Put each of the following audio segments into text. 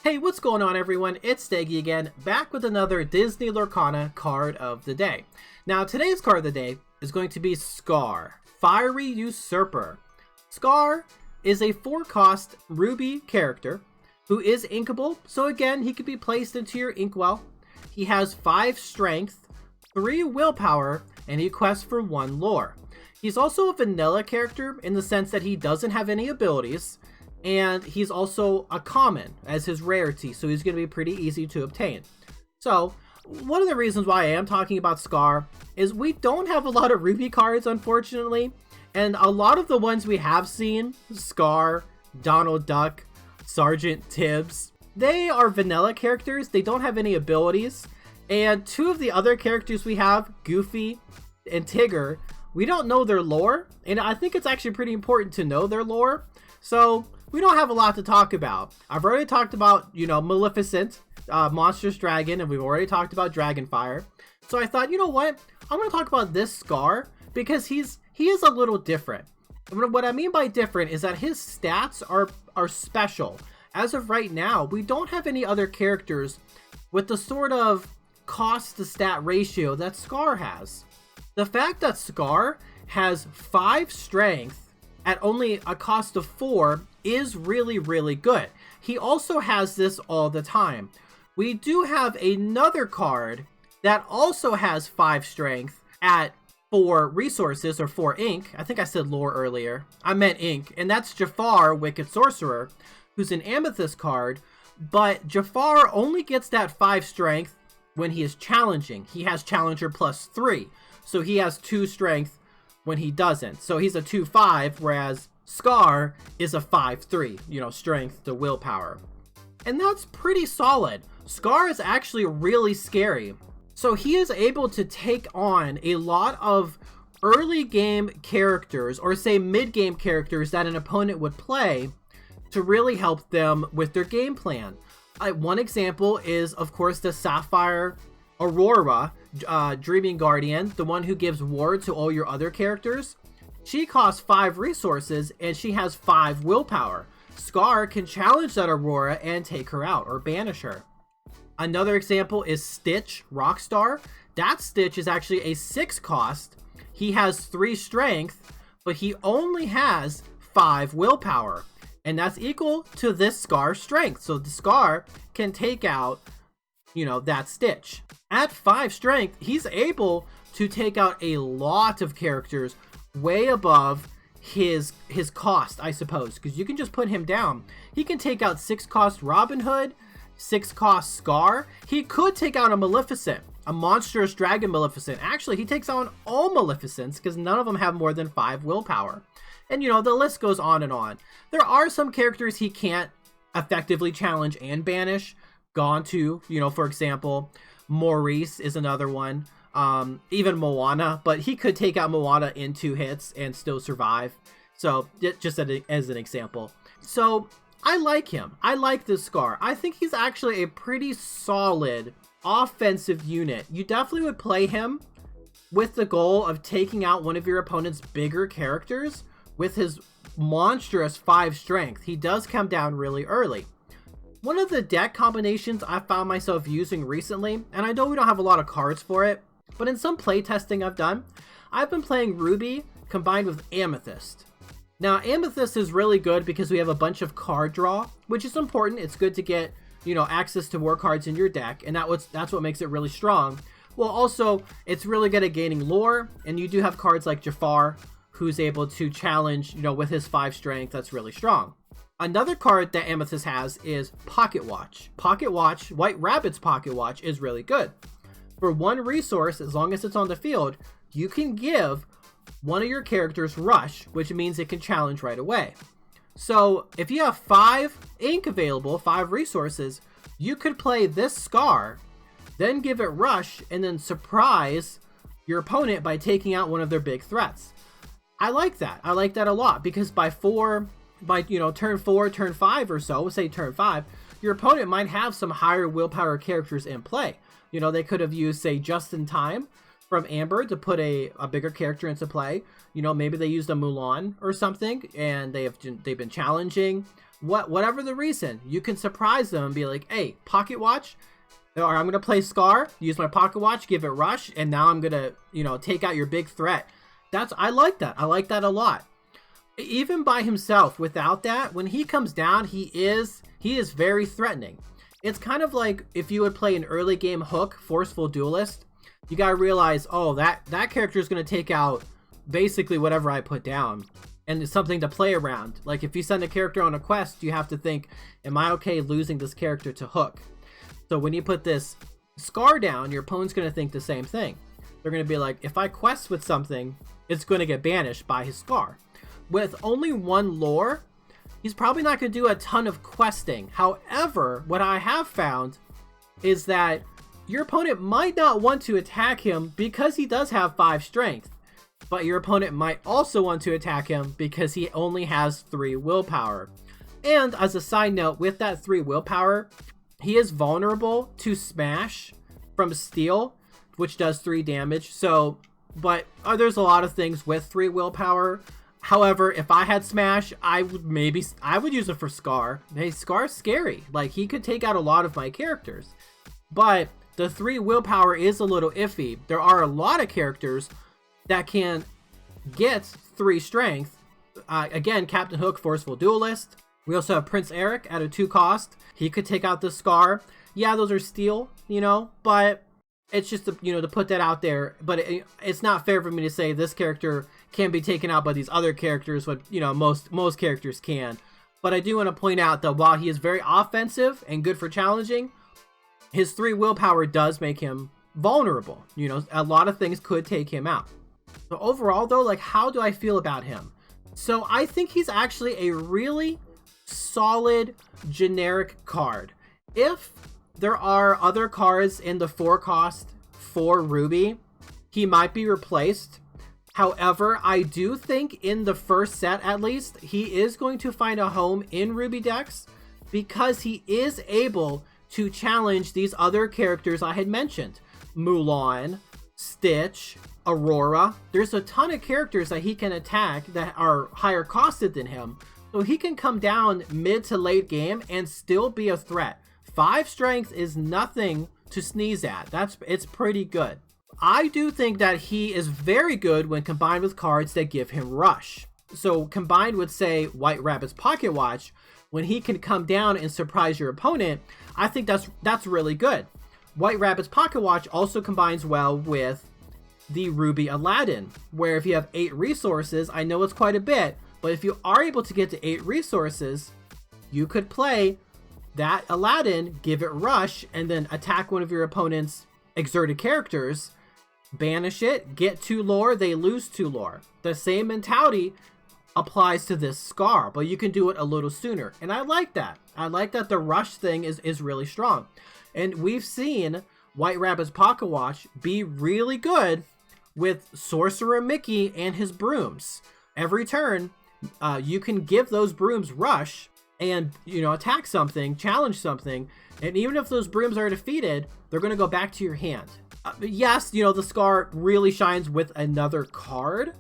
Hey, what's going on everyone? It's Steggy again, back with another Disney Lorcana card of the day. Now, today's card of the day is going to be Scar, Fiery Usurper. Scar is a 4-cost Ruby character who is inkable, so again, he could be placed into your inkwell. He has 5 strength, 3 willpower, and he quests for 1 lore. He's also a vanilla character in the sense that he doesn't have any abilities, and he's also a common as his rarity, so he's going to be pretty easy to obtain. So, one of the reasons why I am talking about Scar is we don't have a lot of Ruby cards, unfortunately, and a lot of the ones we have seen, Scar, Donald Duck, Sergeant Tibbs, they are vanilla characters, they don't have any abilities, and 2 of the other characters we have, Goofy and Tigger, we don't know their lore, and I think it's actually pretty important to know their lore, so we don't have a lot to talk about. I've already talked about, Maleficent, Monstrous Dragon, and we've already talked about Dragonfire. So I thought, you know what? I'm going to talk about this Scar because he is a little different. And what I mean by different is that his stats are special. As of right now, we don't have any other characters with the sort of cost to stat ratio that Scar has. The fact that Scar has 5 strength at only a cost of 4 is really, really good. He also has this all the time. We do have another card that also has 5 strength at 4 resources or 4 ink. I think I said lore earlier. I meant ink, and that's Jafar, Wicked Sorcerer, who's an Amethyst card, but Jafar only gets that 5 strength when he is challenging. He has Challenger plus 3, so he has 2 strength when he doesn't. So he's a 2-5, whereas Scar is a 5-3, strength to willpower. And that's pretty solid. Scar is actually really scary. So he is able to take on a lot of early game characters, or say mid game characters that an opponent would play to really help them with their game plan. One example is, of course, the Sapphire Aurora, Dreaming Guardian, the one who gives ward to all your other characters. She costs 5 resources and she has 5 willpower. Scar can challenge that Aurora and take her out or banish her. Another example is Stitch, Rockstar. That Stitch is actually a 6 cost. He has 3 strength, but he only has 5 willpower. And that's equal to this Scar strength. So the Scar can take out, that Stitch. At 5 strength, he's able to take out a lot of characters way above his cost, I suppose, because you can just put him down. He can take out 6 cost Robin Hood, 6 cost Scar. He could take out a Maleficent, a Monstrous Dragon Maleficent. Actually, he takes out all Maleficents because none of them have more than 5 willpower. And the list goes on and on. There are some characters he can't effectively challenge and banish. Gontu, for example. Maurice is another one. Even Moana, but he could take out Moana in 2 hits and still survive. So just as an example. So I like him. I like this Scar. I think he's actually a pretty solid offensive unit. You definitely would play him with the goal of taking out one of your opponent's bigger characters with his monstrous 5 strength. He does come down really early. One of the deck combinations I found myself using recently, and I know we don't have a lot of cards for it, but in some playtesting I've done, I've been playing Ruby combined with Amethyst. Now, Amethyst is really good because we have a bunch of card draw, which is important. It's good to get, access to more cards in your deck, and that's what makes it really strong. Well, also, it's really good at gaining lore, and you do have cards like Jafar, who's able to challenge, with his 5 strength. That's really strong. Another card that Amethyst has is Pocket Watch. Pocket Watch, White Rabbit's Pocket Watch, is really good. For 1 resource, as long as it's on the field, you can give one of your characters Rush, which means it can challenge right away. So if you have 5 ink available, 5 resources, you could play this Scar, then give it Rush, and then surprise your opponent by taking out one of their big threats. I like that. I like that a lot because by turn 4, turn 5 or so, say turn 5, your opponent might have some higher willpower characters in play. They could have used, say, Just in Time from Amber to put a bigger character into play. Maybe they used a Mulan or something, and they've been challenging. whatever the reason, you can surprise them and be like, hey, pocket watch, or I'm going to play Scar, use my pocket watch, give it rush, and now I'm going to, you know, take out your big threat. I like that. I like that a lot. Even by himself, without that, when he comes down, he is very threatening. It's kind of like if you would play an early game Hook, Forceful Duelist. You gotta realize, oh, that character is gonna take out basically whatever I put down, and it's something to play around. Like if you send a character on a quest, you have to think, am I okay losing this character to Hook? So when you put this Scar down, your opponent's gonna think the same thing. They're gonna be like, if I quest with something, it's gonna get banished by his Scar. With only one lore, he's probably not going to do a ton of questing. However, what I have found is that your opponent might not want to attack him because he does have 5 strength. But your opponent might also want to attack him because he only has 3 willpower. And as a side note, with that 3 willpower, he is vulnerable to smash from steel, which does 3 damage. So, but there's a lot of things with 3 willpower. However, if I had Smash, I would use it for Scar. Hey, Scar's scary. Like, he could take out a lot of my characters. But the 3 willpower is a little iffy. There are a lot of characters that can get 3 strength. Again, Captain Hook, Forceful Duelist. We also have Prince Eric at a 2 cost. He could take out the Scar. Yeah, those are steel, you know, but it's just, to put that out there. But it's not fair for me to say this character can be taken out by these other characters when, most characters can. But I do want to point out that while he is very offensive and good for challenging, his 3 willpower does make him vulnerable. A lot of things could take him out. So overall though, like, how do I feel about him? So I think he's actually a really solid generic card. If there are other cards in the 4 cost for Ruby, he might be replaced. However, I do think in the first set, at least, he is going to find a home in Ruby decks because he is able to challenge these other characters I had mentioned. Mulan, Stitch, Aurora. There's a ton of characters that he can attack that are higher costed than him. So he can come down mid to late game and still be a threat. 5 strength is nothing to sneeze at. It's pretty good. I do think that he is very good when combined with cards that give him rush. So combined with, say, White Rabbit's Pocket Watch, when he can come down and surprise your opponent, I think that's really good. White Rabbit's Pocket Watch also combines well with the Ruby Aladdin, where if you have 8 resources, I know it's quite a bit, but if you are able to get to 8 resources, you could play that Aladdin, give it rush, and then attack one of your opponent's exerted characters, banish it, get 2 lore, they lose 2 lore. The same mentality applies to this Scar, but you can do it a little sooner. And I like that. I like that the rush thing is really strong. And we've seen White Rabbit's Pocket Watch be really good with Sorcerer Mickey and his brooms. Every turn, you can give those brooms rush and, attack something, challenge something, and even if those brooms are defeated, they're going to go back to your hand. Yes, the Scar really shines with another card,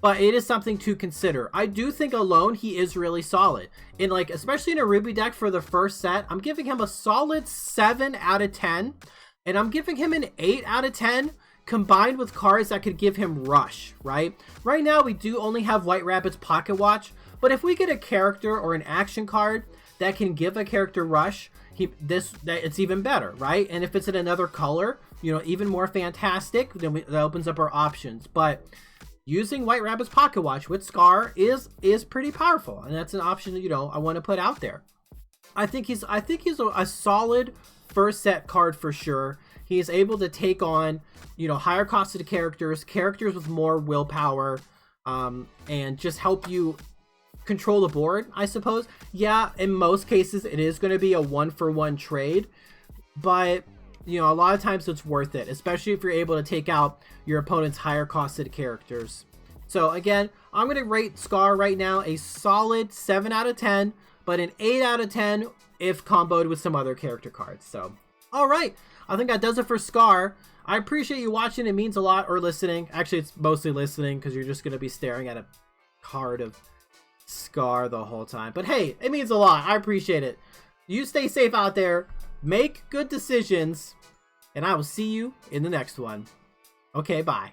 but it is something to consider. I do think alone he is really solid. Especially in a Ruby deck for the first set, I'm giving him a solid 7 out of 10, and I'm giving him an 8 out of 10 combined with cards that could give him rush, right? Right now, we do only have White Rabbit's Pocket Watch, but if we get a character or an action card that can give a character rush, it's even better, right? And if it's in another color, even more fantastic, then that opens up our options. But using White Rabbit's Pocket Watch with Scar is pretty powerful, and that's an option that I want to put out there. I think he's a solid first set card for sure. He is able to take on higher costed characters with more willpower, and just help you control the board, I suppose. Yeah, in most cases it is going to be a 1-for-1 trade, but a lot of times it's worth it, especially if you're able to take out your opponent's higher costed characters. So again, I'm going to rate Scar right now a solid 7 out of 10, but an 8 out of 10 if comboed with some other character cards. So, alright, I think that does it for Scar. I appreciate you watching, it means a lot, or listening. Actually, it's mostly listening, because you're just going to be staring at a card of Scar the whole time. But hey, it means a lot. I appreciate it. You stay safe out there. Make good decisions. And I will see you in the next one. Okay, bye.